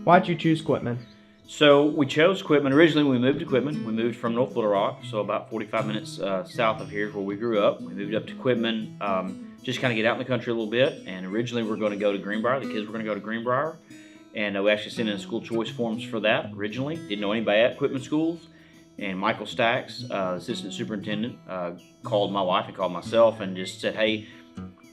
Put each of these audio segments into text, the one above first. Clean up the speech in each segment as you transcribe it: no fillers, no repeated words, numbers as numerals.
Why'd you choose Quitman? So we chose Quitman. Originally, we moved to Quitman. We moved from North Little Rock, so about 45 minutes south of here is where we grew up. We moved up to Quitman, just kind of get out in the country a little bit. And originally, we were going to go to Greenbrier. The kids were going to go to Greenbrier. And we actually sent in school choice forms for that originally. Didn't know anybody at Quitman schools. And Michael Stacks, assistant superintendent, called my wife and called myself and just said, hey,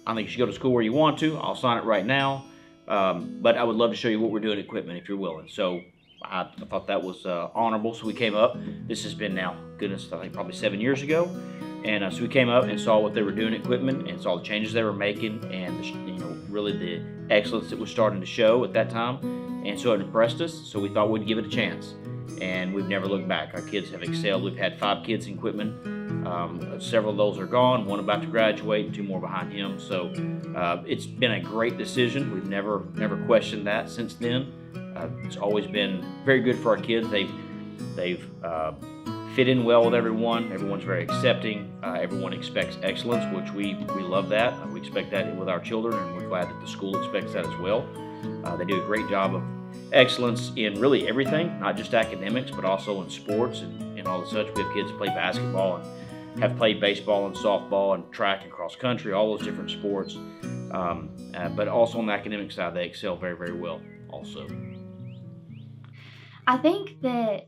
I think you should go to school where you want to. I'll sign it right now. But I would love to show you what we're doing at Quitman if you're willing. So I thought that was honorable. So we came up. This has been now, goodness, I think probably 7 years ago. And so we came up and saw what they were doing at Quitman and saw the changes they were making and really the excellence that was starting to show at that time. And so it impressed us. So we thought we'd give it a chance. And we've never looked back. Our kids have excelled. We've had 5 kids in Quitman. Several of those are gone, one about to graduate, and 2 more behind him. So it's been a great decision. We've never questioned that since then. It's always been very good for our kids. They've fit in well with everyone. Everyone's very accepting. Everyone expects excellence, which we love that. We expect that with our children, and we're glad that the school expects that as well. They do a great job of excellence in really everything, not just academics, but also in sports and all the such. We have kids that play basketball and have played baseball and softball and track and cross country, all those different sports. But also on the academic side, they excel very, very well also. I think that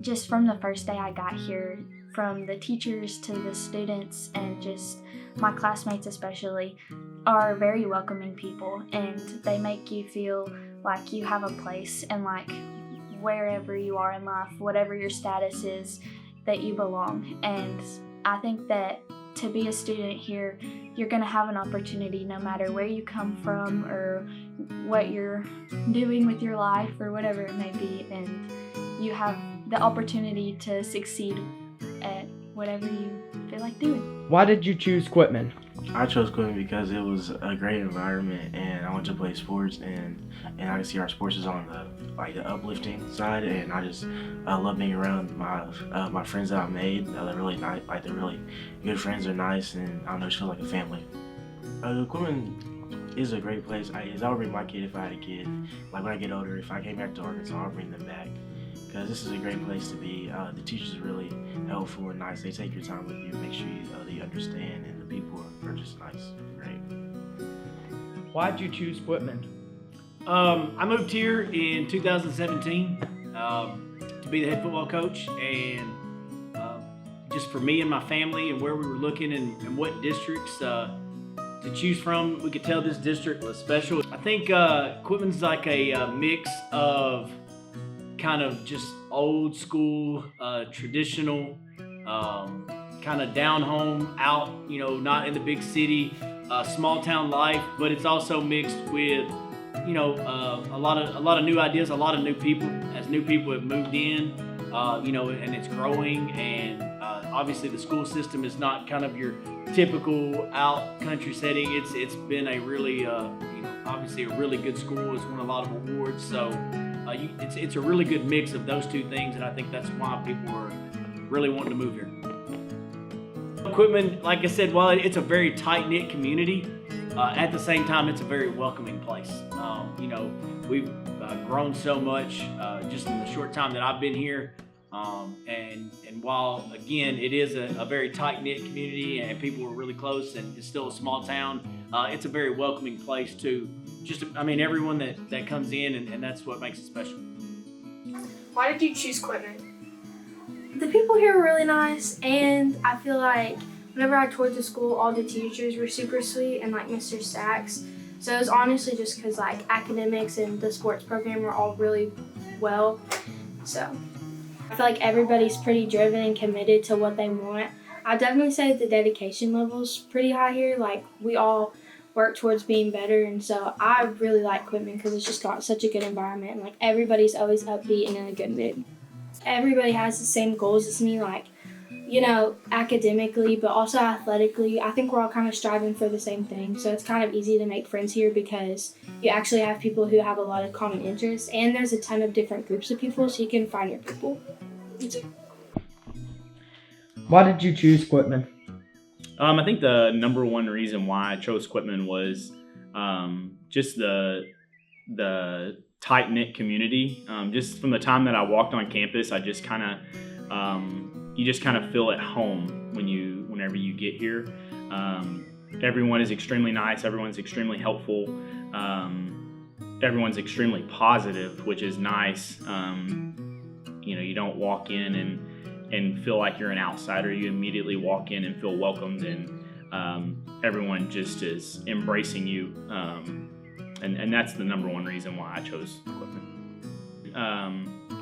just from the first day I got here, from the teachers to the students and just my classmates especially, are very welcoming people, and they make you feel like you have a place, and like wherever you are in life, whatever your status is, that you belong. And I think that to be a student here, you're going to have an opportunity no matter where you come from or what you're doing with your life or whatever it may be, and you have the opportunity to succeed at whatever you feel like doing. Why did you choose Quitman? I chose Quitman because it was a great environment, and I want to play sports, and I can see our sports is on the uplifting side, and I just love being around my friends that I made. They're really nice, they're really good friends. They're nice, and I don't know, it feels like a family. Quitman is a great place. I would bring my kid if I had a kid. Like when I get older, if I came back to Arkansas, I'll bring them back because this is a great place to be. The teachers are really helpful and nice. They take your time with you, make sure you understand, and the people are just nice, great. Why'd you choose Quitman? I moved here in 2017 to be the head football coach, and just for me and my family and where we were looking and what districts to choose from, we could tell this district was special. I think Quitman's like a mix of kind of just old school, traditional, kind of down home, out, not in the big city, small town life, but it's also mixed with, a lot of new ideas, a lot of new people, as new people have moved in, and it's growing, and obviously the school system is not kind of your typical out country setting. It's been a really, obviously a really good school. It's won a lot of awards, so it's a really good mix of those two things, and I think that's why people are really wanting to move here. Quitman, like I said, while it's a very tight-knit community, at the same time, it's a very welcoming place. We've grown so much just in the short time that I've been here. And while, again, it is a very tight-knit community and people are really close and it's still a small town, it's a very welcoming place to everyone that comes in, and that's what makes it special. Why did you choose Quitman? The people here were really nice, and I feel like whenever I toured the school, all the teachers were super sweet, and like Mr. Sachs. So it was honestly just because like academics and the sports program were all really well. So I feel like everybody's pretty driven and committed to what they want. I definitely say the dedication level's pretty high here. Like we all work towards being better, and so I really like Quitman because it's just got such a good environment, and like everybody's always upbeat and in a good mood. Everybody has the same goals as me, like, academically, but also athletically. I think we're all kind of striving for the same thing, so it's kind of easy to make friends here because you actually have people who have a lot of common interests, and there's a ton of different groups of people, so you can find your people. Why did you choose Quitman? I think the number one reason why I chose Quitman was just the tight-knit community. Just from the time that I walked on campus, I just kind of you just kind of feel at home whenever you get here. Everyone is extremely nice. Everyone's extremely helpful. Everyone's extremely positive, which is nice. You don't walk in and feel like you're an outsider. You immediately walk in and feel welcomed, and everyone just is embracing you. And that's the number one reason why I chose Quitman.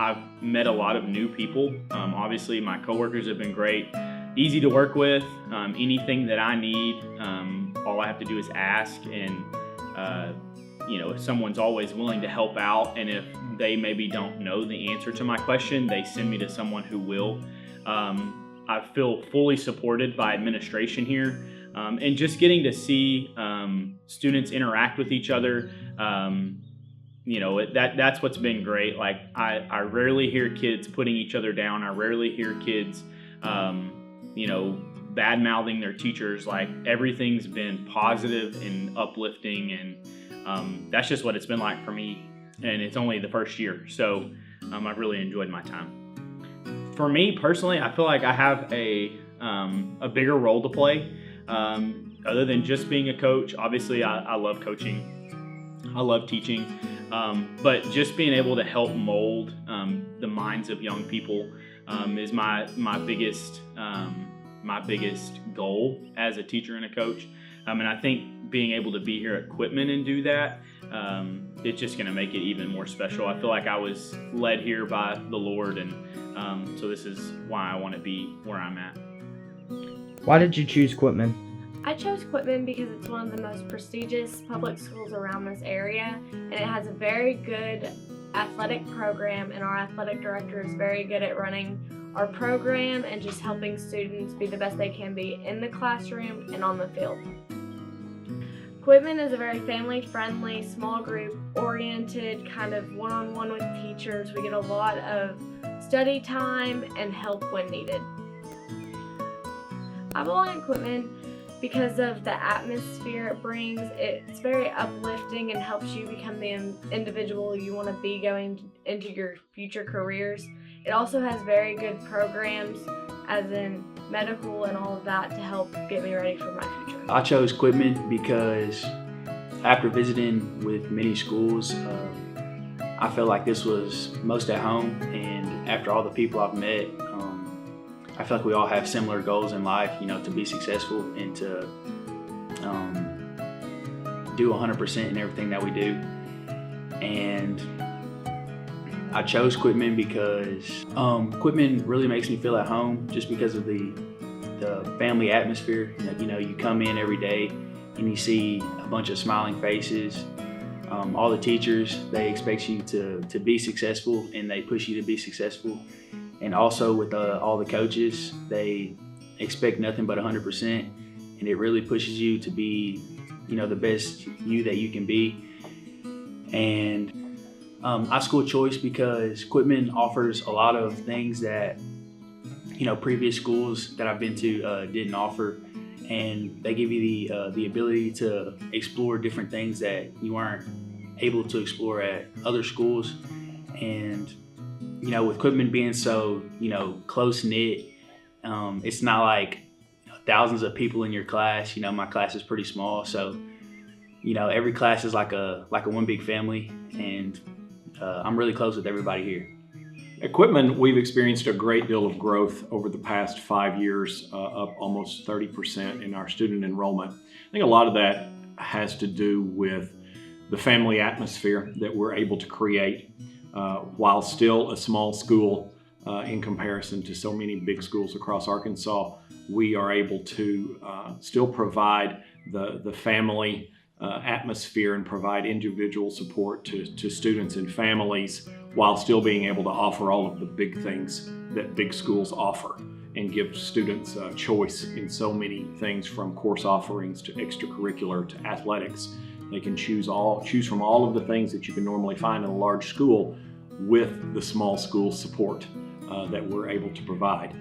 I've met a lot of new people. Obviously, my coworkers have been great, easy to work with. Anything that I need, all I have to do is ask, and if someone's always willing to help out, and if they maybe don't know the answer to my question, they send me to someone who will. I feel fully supported by administration here, and just getting to see students interact with each other. That's what's been great. Like I rarely hear kids putting each other down. I rarely hear kids, bad mouthing their teachers. Like everything's been positive and uplifting, and that's just what it's been like for me. And it's only the first year, so I've really enjoyed my time. For me personally, I feel like I have a bigger role to play, other than just being a coach. Obviously, I love coaching. I love teaching, but just being able to help mold the minds of young people is my biggest goal as a teacher and a coach. And I think being able to be here at Quitman and do that, it's just going to make it even more special. I feel like I was led here by the Lord, and so this is why I want to be where I'm at. Why did you choose Quitman? I chose Quitman because it's one of the most prestigious public schools around this area, and it has a very good athletic program, and our athletic director is very good at running our program and just helping students be the best they can be in the classroom and on the field. Quitman is a very family-friendly, small group-oriented, kind of one-on-one with teachers. We get a lot of study time and help when needed. I belong at Quitman because of the atmosphere it brings. It's very uplifting and helps you become the individual you want to be going into your future careers. It also has very good programs, as in medical and all of that, to help get me ready for my future. I chose Quitman because after visiting with many schools, I felt like this was most at home, and after all the people I've met, I feel like we all have similar goals in life, to be successful and to do 100% in everything that we do. And I chose Quitman because Quitman really makes me feel at home, just because of the family atmosphere. You come in every day and you see a bunch of smiling faces. All the teachers, they expect you to be successful, and they push you to be successful. And also with all the coaches, they expect nothing but 100%, and it really pushes you to be, the best you that you can be. And I school choice because Quitman offers a lot of things that, previous schools that I've been to didn't offer, and they give you the ability to explore different things that you weren't able to explore at other schools. And with Quitman being so, close-knit, it's not like thousands of people in your class. My class is pretty small, so, every class is like a one big family, and I'm really close with everybody here. At Quitman, we've experienced a great deal of growth over the past 5 years, up almost 30% in our student enrollment. I think a lot of that has to do with the family atmosphere that we're able to create. While still a small school in comparison to so many big schools across Arkansas, we are able to still provide the family atmosphere and provide individual support to students and families, while still being able to offer all of the big things that big schools offer, and give students choice in so many things, from course offerings to extracurricular to athletics. They can choose from all of the things that you can normally find in a large school, with the small school support that we're able to provide.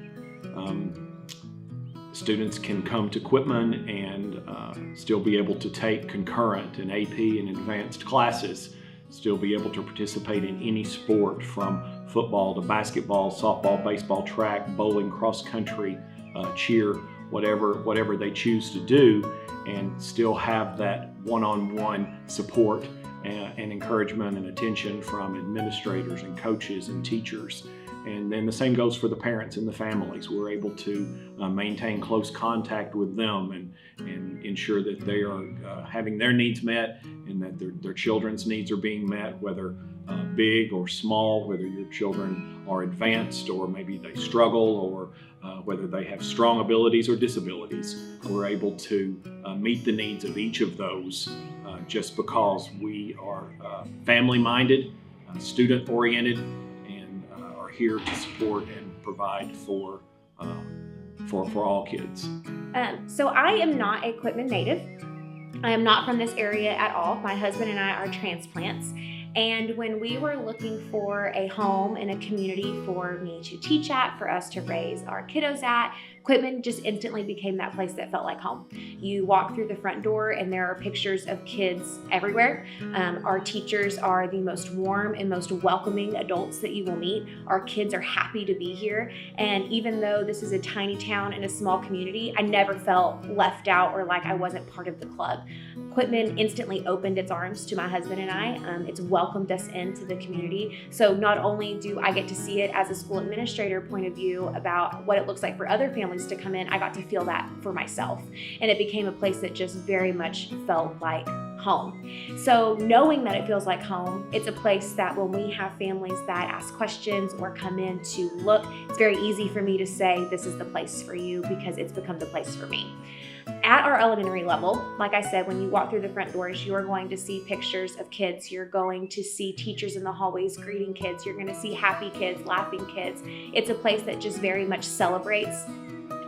Students can come to Quitman and still be able to take concurrent and AP and advanced classes still be able to participate in any sport from football to basketball, softball, baseball, track, bowling, cross country, cheer, whatever they choose to do, and still have that one-on-one support and encouragement and attention from administrators and coaches and teachers. And then the same goes for the parents and the families. We're able to maintain close contact with them and ensure that they are having their needs met and that their children's needs are being met, whether big or small, whether your children are advanced or maybe they struggle, or whether they have strong abilities or disabilities. We're able to meet the needs of each of those just because we are family-minded, student-oriented, here to support and provide for all kids. So I am not a Quitman native. I am not from this area at all. My husband and I are transplants. And when we were looking for a home and a community for me to teach at, for us to raise our kiddos at, Quitman just instantly became that place that felt like home. You walk through the front door and there are pictures of kids everywhere. Our teachers are the most warm and most welcoming adults that you will meet. Our kids are happy to be here. And even though this is a tiny town and a small community, I never felt left out or like I wasn't part of the club. Quitman instantly opened its arms to my husband and I. It's welcomed us into the community. So not only do I get to see it as a school administrator point of view about what it looks like for other families to come in, I got to feel that for myself. And it became a place that just very much felt like home. So knowing that it feels like home, it's a place that when we have families that ask questions or come in to look, it's very easy for me to say, this is the place for you, because it's become the place for me. At our elementary level, like I said, when you walk through the front doors, you are going to see pictures of kids. You're going to see teachers in the hallways greeting kids. You're going to see happy kids, laughing kids. It's a place that just very much celebrates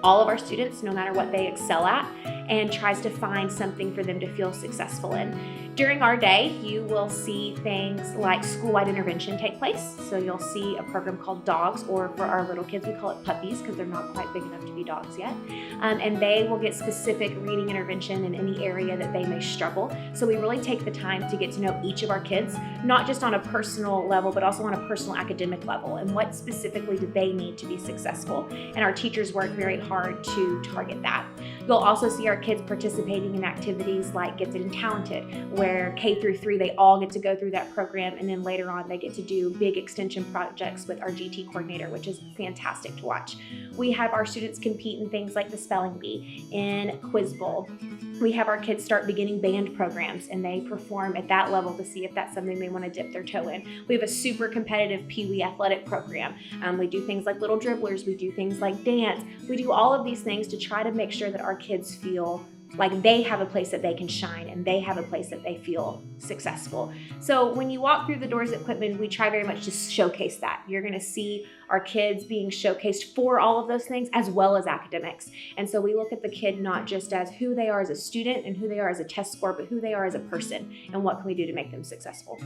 all of our students, no matter what they excel at, and tries to find something for them to feel successful in. During our day, you will see things like school-wide intervention take place. So you'll see a program called Dogs, or for our little kids, we call it puppies because they're not quite big enough to be dogs yet. And they will get specific reading intervention in any area that they may struggle. So we really take the time to get to know each of our kids, not just on a personal level, but also on a personal academic level, and what specifically do they need to be successful. And our teachers work very hard to target that. You'll also see our kids participating in activities like Gifted and Talented, where K through 3, they all get to go through that program, and then later on they get to do big extension projects with our GT coordinator, which is fantastic to watch. We have our students compete in things like the Spelling Bee, in Quiz Bowl. We have our kids start beginning band programs, and they perform at that level to see if that's something they want to dip their toe in. We have a super competitive Pee Wee athletic program. We do things like little dribblers, we do things like dance. We do all of these things to try to make sure that our kids feel like they have a place that they can shine and they have a place that they feel successful. So when you walk through the doors at Quitman, we try very much to showcase that. You're going to see our kids being showcased for all of those things as well as academics. And so we look at the kid not just as who they are as a student and who they are as a test score, but who they are as a person and what can we do to make them successful.